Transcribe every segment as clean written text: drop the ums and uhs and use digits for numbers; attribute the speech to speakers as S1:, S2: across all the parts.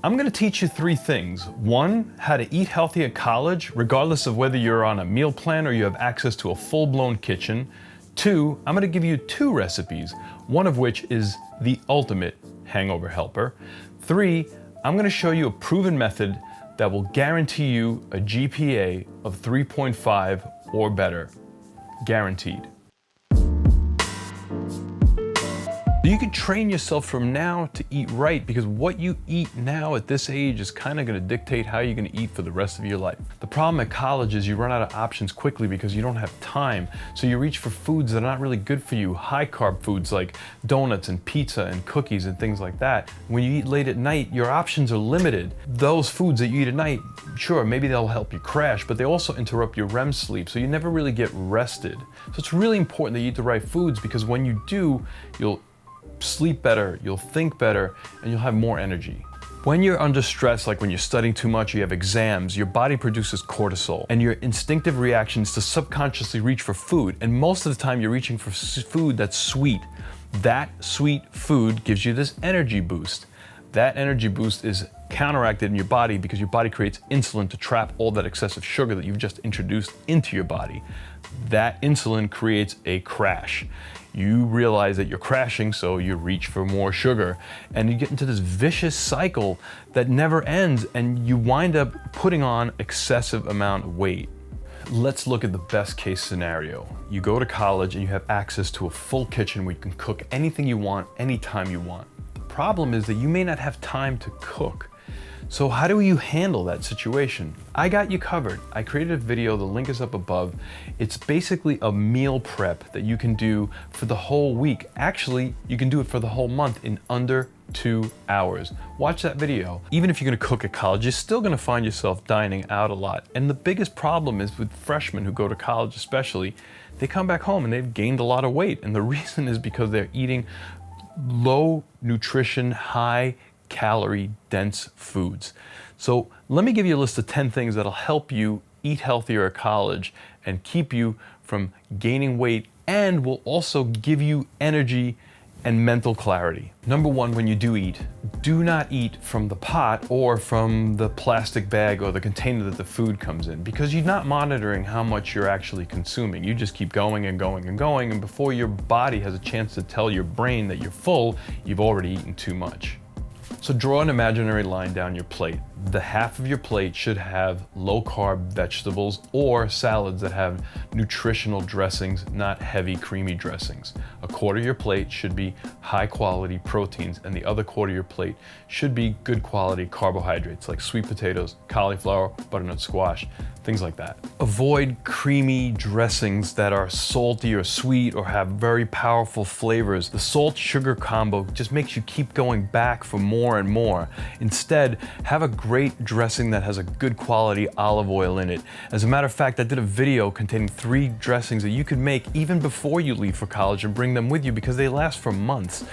S1: I'm gonna teach you 3 things. 1, how to eat healthy at college, regardless of whether you're on a meal plan or you have access to a full-blown kitchen. 2, I'm gonna give you 2 recipes, one of which is the ultimate hangover helper. 3, I'm gonna show you a proven method that will guarantee you a GPA of 3.5 or better. Guaranteed. You can train yourself from now to eat right, because what you eat now at this age is kind of going to dictate how you're going to eat for the rest of your life. The problem at college is you run out of options quickly because you don't have time. So you reach for foods that are not really good for you. High carb foods like donuts and pizza and cookies and things like that. When you eat late at night, your options are limited. Those foods that you eat at night, sure, maybe they'll help you crash, but they also interrupt your REM sleep. So you never really get rested. So it's really important that you eat the right foods, because when you do, you'll sleep better, you'll think better, and you'll have more energy. When you're under stress, like when you're studying too much, you have exams, your body produces cortisol, and your instinctive reaction is to subconsciously reach for food. And most of the time you're reaching for food that's sweet. That sweet food gives you this energy boost. That energy boost is counteracted in your body because your body creates insulin to trap all that excessive sugar that you've just introduced into your body. That insulin creates a crash. You realize that you're crashing, so you reach for more sugar, and you get into this vicious cycle that never ends, and you wind up putting on excessive amount of weight. Let's look at the best case scenario. You go to college and you have access to a full kitchen where you can cook anything you want, anytime you want. The problem is that you may not have time to cook. So how do you handle that situation? I got you covered. I created a video, the link is up above. It's basically a meal prep that you can do for the whole week. Actually, you can do it for the whole month in under 2 hours. Watch that video. Even if you're gonna cook at college, you're still gonna find yourself dining out a lot. And the biggest problem is with freshmen who go to college especially, they come back home and they've gained a lot of weight. And the reason is because they're eating low nutrition, high calorie dense foods. So let me give you a list of 10 things that'll help you eat healthier at college and keep you from gaining weight, and will also give you energy and mental clarity. Number 1, when you do eat, do not eat from the pot or from the plastic bag or the container that the food comes in, because you're not monitoring how much you're actually consuming. You just keep going and going and going, and before your body has a chance to tell your brain that you're full, you've already eaten too much. So draw an imaginary line down your plate. The half of your plate should have low-carb vegetables or salads that have nutritional dressings, not heavy, creamy dressings. A quarter of your plate should be high-quality proteins, and the other quarter of your plate should be good quality carbohydrates like sweet potatoes, cauliflower, butternut squash, things like that. Avoid creamy dressings that are salty or sweet or have very powerful flavors. The salt-sugar combo just makes you keep going back for more and more. Instead, have a great dressing that has a good quality olive oil in it. As a matter of fact, I did a video containing 3 dressings that you could make even before you leave for college and bring them with you, because they last for months.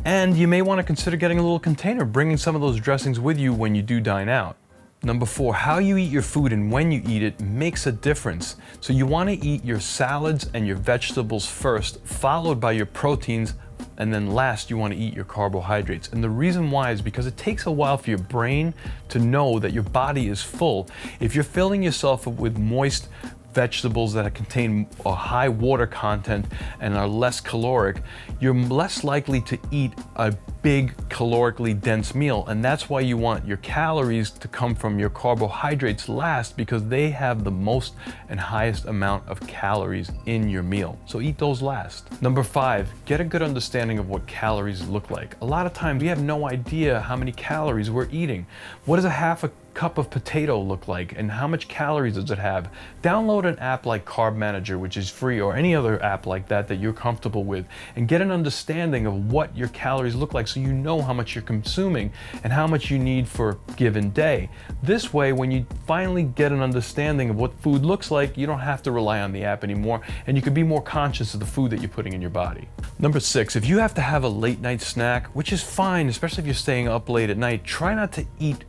S1: And you may want to consider getting a little container, bringing some of those dressings with you when you do dine out. Number 4, how you eat your food and when you eat it makes a difference. So you want to eat your salads and your vegetables first, followed by your proteins, and then last you want to eat your carbohydrates. And the reason why is because it takes a while for your brain to know that your body is full. If you're filling yourself up with moist vegetables that contain a high water content and are less caloric, you're less likely to eat a big calorically dense meal. And that's why you want your calories to come from your carbohydrates last, because they have the most and highest amount of calories in your meal. So eat those last. Number 5, get a good understanding of what calories look like. A lot of times we have no idea how many calories we're eating. What does a half a cup of potato look like, and how much calories does it have? Download an app like Carb Manager, which is free, or any other app like that that you're comfortable with, and get an understanding of what your calories look like, so you know how much you're consuming and how much you need for a given day. This way, when you finally get an understanding of what food looks like, you don't have to rely on the app anymore, and you can be more conscious of the food that you're putting in your body. Number 6, if you have to have a late night snack, which is fine, especially if you're staying up late at night, try not to eat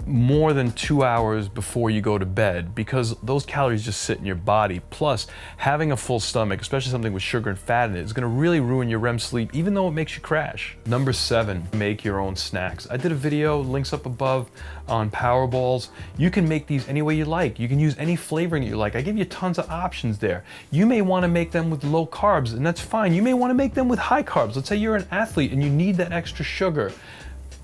S1: more than 2 hours before you go to bed, because those calories just sit in your body. Plus, having a full stomach, especially something with sugar and fat in it, is gonna really ruin your REM sleep, even though it makes you crash. Number 7, make your own snacks. I did a video, links up above, on Power Balls. You can make these any way you like. You can use any flavoring that you like. I give you tons of options there. You may wanna make them with low carbs, and that's fine. You may wanna make them with high carbs. Let's say you're an athlete and you need that extra sugar.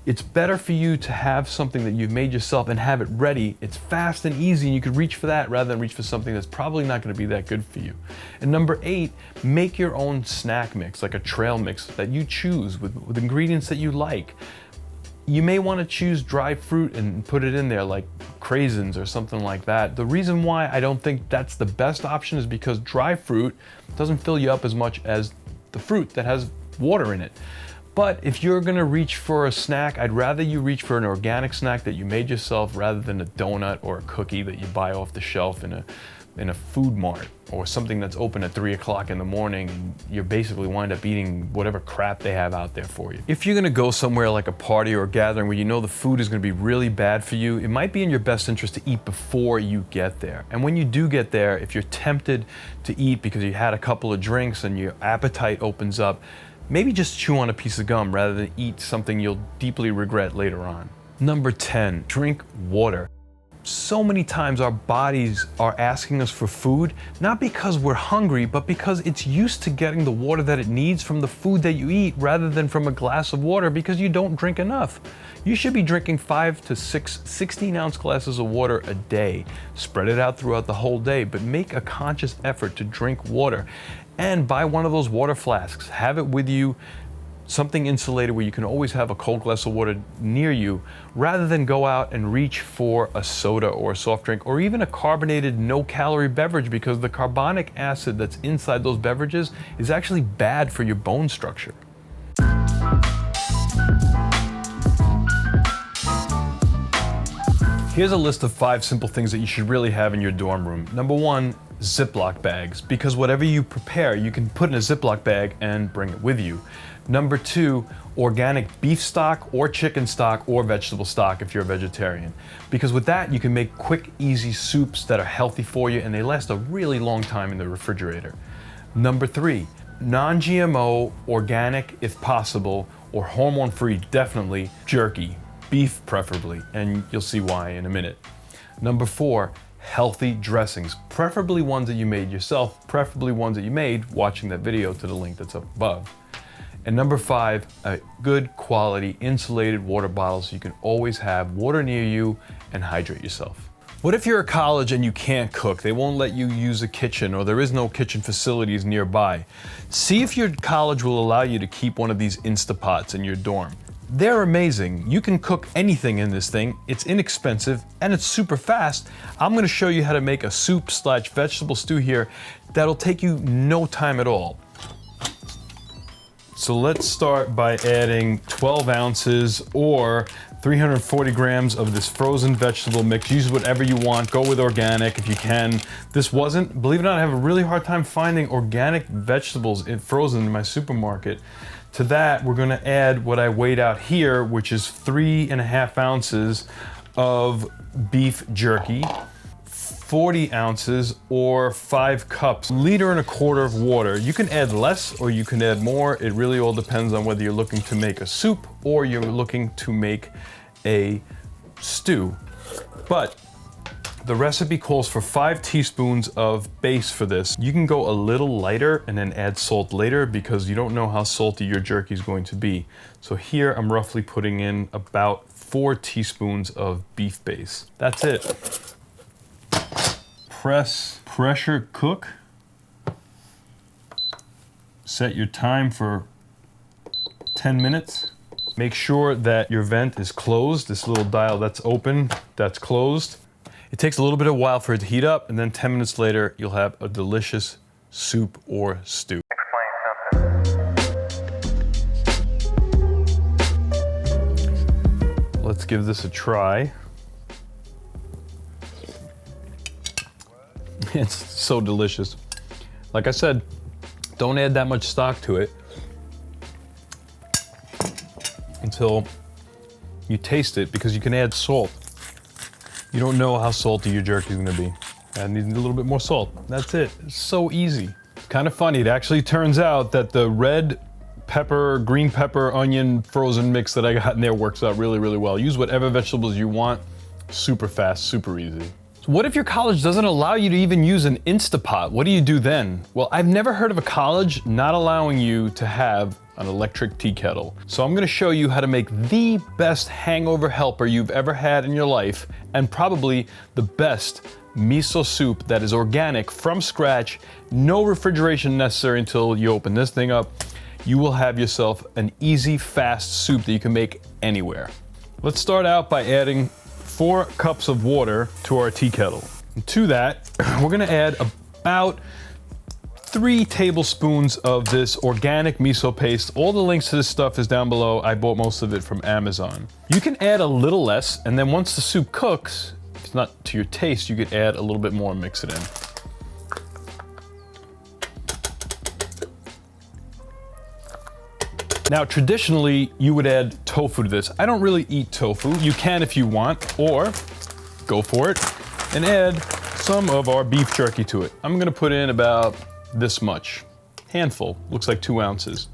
S1: It's better for you to have something that you've made yourself and have it ready. It's fast and easy, and you could reach for that rather than reach for something that's probably not gonna be that good for you. And number 8, make your own snack mix, like a trail mix that you choose with ingredients that you like. You may wanna choose dry fruit and put it in there, like craisins or something like that. The reason why I don't think that's the best option is because dry fruit doesn't fill you up as much as the fruit that has water in it. But if you're gonna reach for a snack, I'd rather you reach for an organic snack that you made yourself rather than a donut or a cookie that you buy off the shelf in a food mart, or something that's open at 3 o'clock in the morning and you basically wind up eating whatever crap they have out there for you. If you're gonna go somewhere like a party or a gathering where you know the food is gonna be really bad for you, it might be in your best interest to eat before you get there. And when you do get there, if you're tempted to eat because you had a couple of drinks and your appetite opens up, maybe just chew on a piece of gum rather than eat something you'll deeply regret later on. Number 10, drink water. So many times our bodies are asking us for food, not because we're hungry, but because it's used to getting the water that it needs from the food that you eat rather than from a glass of water because you don't drink enough. You should be drinking 5 to 6 16-ounce glasses of water a day. Spread it out throughout the whole day, but make a conscious effort to drink water. And buy one of those water flasks. Have it with you, something insulated where you can always have a cold glass of water near you, rather than go out and reach for a soda or a soft drink or even a carbonated no-calorie beverage, because the carbonic acid that's inside those beverages is actually bad for your bone structure. Here's a list of 5 simple things that you should really have in your dorm room. Number 1, Ziploc bags, because whatever you prepare, you can put in a Ziploc bag and bring it with you. Number 2, organic beef stock or chicken stock or vegetable stock if you're a vegetarian. Because with that, you can make quick, easy soups that are healthy for you and they last a really long time in the refrigerator. Number 3, non-GMO, organic if possible, or hormone-free definitely, jerky. Beef preferably, and you'll see why in a minute. Number 4, healthy dressings, preferably ones that you made yourself, preferably ones that you made watching that video to the link that's up above. And number 5, a good quality insulated water bottle so you can always have water near you and hydrate yourself. What if you're at college and you can't cook? They won't let you use a kitchen or there is no kitchen facilities nearby. See if your college will allow you to keep one of these Instapots in your dorm. They're amazing. You can cook anything in this thing. It's inexpensive and it's super fast. I'm gonna show you how to make a soup/vegetable stew here that'll take you no time at all. So let's start by adding 12 ounces or 340 grams of this frozen vegetable mix. Use whatever you want. Go with organic if you can. This wasn't, believe it or not, I have a really hard time finding organic vegetables frozen in my supermarket. To that, we're gonna add what I weighed out here, which is 3.5 ounces of beef jerky, 40 ounces or 5 cups, 1.25 liters of water. You can add less or you can add more. It really all depends on whether you're looking to make a soup or you're looking to make a stew. But the recipe calls for 5 teaspoons of base for this. You can go a little lighter and then add salt later because you don't know how salty your jerky is going to be. So here I'm roughly putting in about 4 teaspoons of beef base. That's it. Pressure cook. Set your time for 10 minutes. Make sure that your vent is closed. This little dial that's open, that's closed. It takes a little bit of a while for it to heat up, and then 10 minutes later, you'll have a delicious soup or stew. Let's give this a try. It's so delicious. Like I said, don't add that much stock to it until you taste it, because you can add salt. You don't know how salty your jerky is gonna be. I need a little bit more salt. That's it. It's so easy. Kind of funny, it actually turns out that the red pepper, green pepper, onion, frozen mix that I got in there works out really, really well. Use whatever vegetables you want. Super fast, super easy. So what if your college doesn't allow you to even use an Instapot? What do you do then? Well, I've never heard of a college not allowing you to have an electric tea kettle. So I'm gonna show you how to make the best hangover helper you've ever had in your life, and probably the best miso soup that is organic from scratch, no refrigeration necessary until you open this thing up. You will have yourself an easy, fast soup that you can make anywhere. Let's start out by adding 4 cups of water to our tea kettle. And to that, we're gonna add about 3 tablespoons of this organic miso paste. All the links to this stuff is down below. I bought most of it from Amazon. You can add a little less, and then once the soup cooks, if it's not to your taste, you could add a little bit more and mix it in. Now, traditionally, you would add tofu to this. I don't really eat tofu. You can if you want, or go for it and add some of our beef jerky to it. I'm gonna put in about this much. Handful, looks like 2 ounces.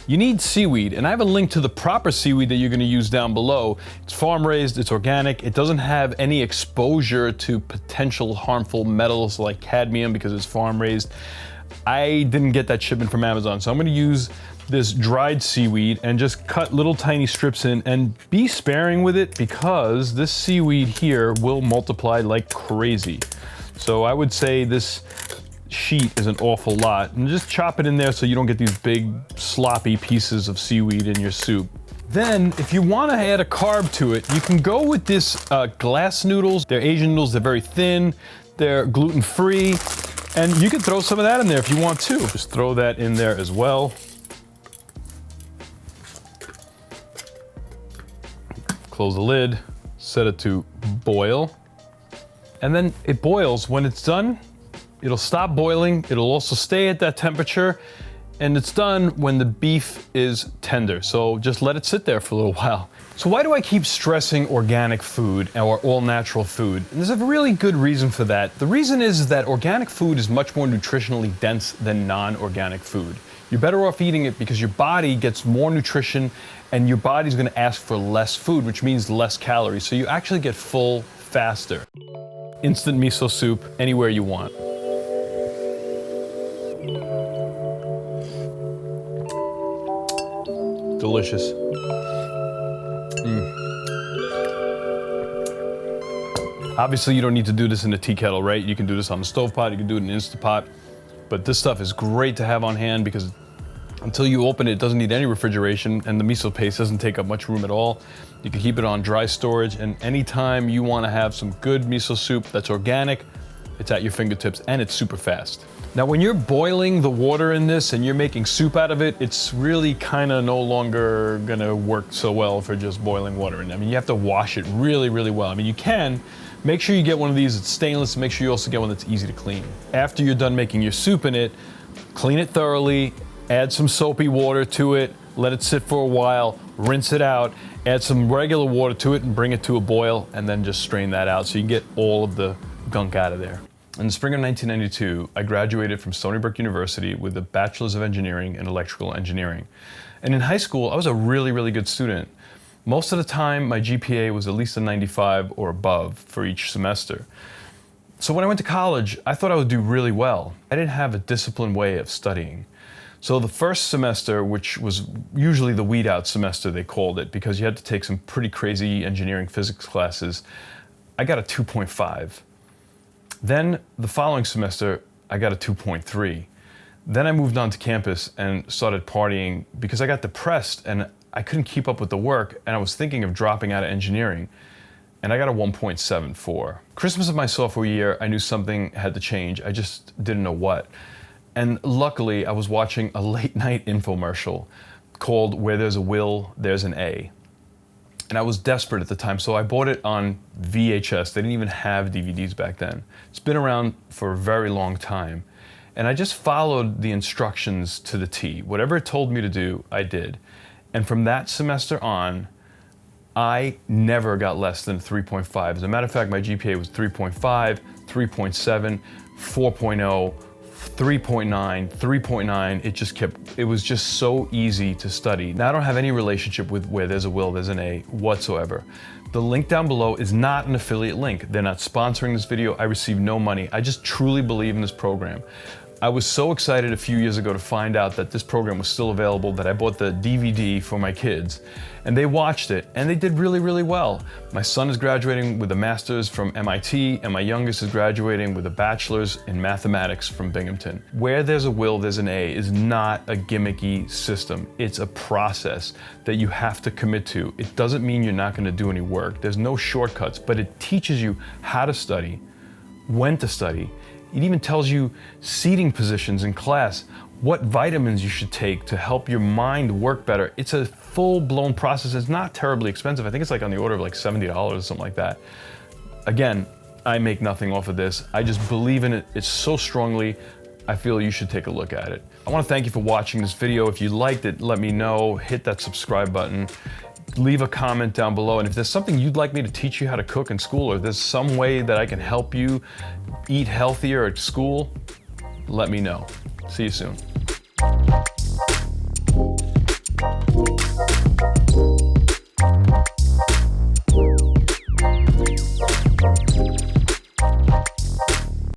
S1: You need seaweed, and I have a link to the proper seaweed that you're gonna use down below. It's farm raised, it's organic, it doesn't have any exposure to potential harmful metals like cadmium because it's farm raised. I didn't get that shipment from Amazon, so I'm gonna use this dried seaweed and just cut little tiny strips in, and be sparing with it because this seaweed here will multiply like crazy. So I would say this sheet is an awful lot, and just chop it in there so you don't get these big sloppy pieces of seaweed in your soup. Then, if you want to add a carb to it, you can go with this glass noodles. They're Asian noodles, they're very thin, they're gluten-free, and you can throw some of that in there if you want to. Just throw that in there as well. Close the lid, set it to boil, and then it boils. When it's done, it'll stop boiling, it'll also stay at that temperature, and it's done when the beef is tender. So just let it sit there for a little while. So why do I keep stressing organic food or all natural food? And there's a really good reason for that. The reason is that organic food is much more nutritionally dense than non-organic food. You're better off eating it because your body gets more nutrition and your body's gonna ask for less food, which means less calories. So you actually get full faster. Instant miso soup anywhere you want. Delicious. Obviously, you don't need to do this in a tea kettle, right? You can do this on the stovetop, you can do it in an Instapot. But this stuff is great to have on hand because until you open it, it doesn't need any refrigeration, and the miso paste doesn't take up much room at all. You can keep it on dry storage, and anytime you want to have some good miso soup that's organic, it's at your fingertips, and it's super fast. Now, when you're boiling the water in this and you're making soup out of it, it's really kind of no longer gonna work so well for just boiling water in it. I mean, you have to wash it really, really well. I mean, you can. Make sure you get one of these that's stainless. Make sure you also get one that's easy to clean. After you're done making your soup in it, clean it thoroughly, add some soapy water to it, let it sit for a while, rinse it out, add some regular water to it and bring it to a boil, and then just strain that out so you can get all of the gunk out of there. In the spring of 1992, I graduated from Stony Brook University with a Bachelor's of Engineering in Electrical Engineering. And in high school, I was a really, really good student. Most of the time, my GPA was at least a 95 or above for each semester. So when I went to college, I thought I would do really well. I didn't have a disciplined way of studying. So the first semester, which was usually the weed out semester, they called it, because you had to take some pretty crazy engineering physics classes, I got a 2.5. Then the following semester, I got a 2.3. Then I moved on to campus and started partying because I got depressed and I couldn't keep up with the work, and I was thinking of dropping out of engineering, and I got a 1.74. Christmas of my sophomore year, I knew something had to change. I just didn't know what. And luckily, I was watching a late night infomercial called Where There's a Will, There's an A. And I was desperate at the time, so I bought it on VHS. They didn't even have DVDs back then. It's been around for a very long time. And I just followed the instructions to the T. Whatever it told me to do, I did. And from that semester on, I never got less than 3.5. As a matter of fact, my GPA was 3.5, 3.7, 4.0, 3.9, 3.9. It was just so easy to study. Now I don't have any relationship with where there's a will, there's an A whatsoever. The link down below is not an affiliate link. They're not sponsoring this video. I receive no money. I just truly believe in this program. I was so excited a few years ago to find out that this program was still available that I bought the DVD for my kids, and they watched it and they did really, really well. My son is graduating with a master's from MIT, and my youngest is graduating with a bachelor's in mathematics from Binghamton. Where there's a will, there's an A is not a gimmicky system. It's a process that you have to commit to. It doesn't mean you're not going to do any work. There's no shortcuts, but it teaches you how to study, when to study. It even tells you seating positions in class, what vitamins you should take to help your mind work better. It's a full-blown process. It's not terribly expensive. I think it's like on the order of like $70 or something like that. Again, I make nothing off of this. I just believe in it. It's so strongly. I feel you should take a look at it. I want to thank you for watching this video. If you liked it, let me know. Hit that subscribe button. Leave a comment down below, and if there's something you'd like me to teach you how to cook in school, or there's some way that I can help you eat healthier at school, let me know. See you soon.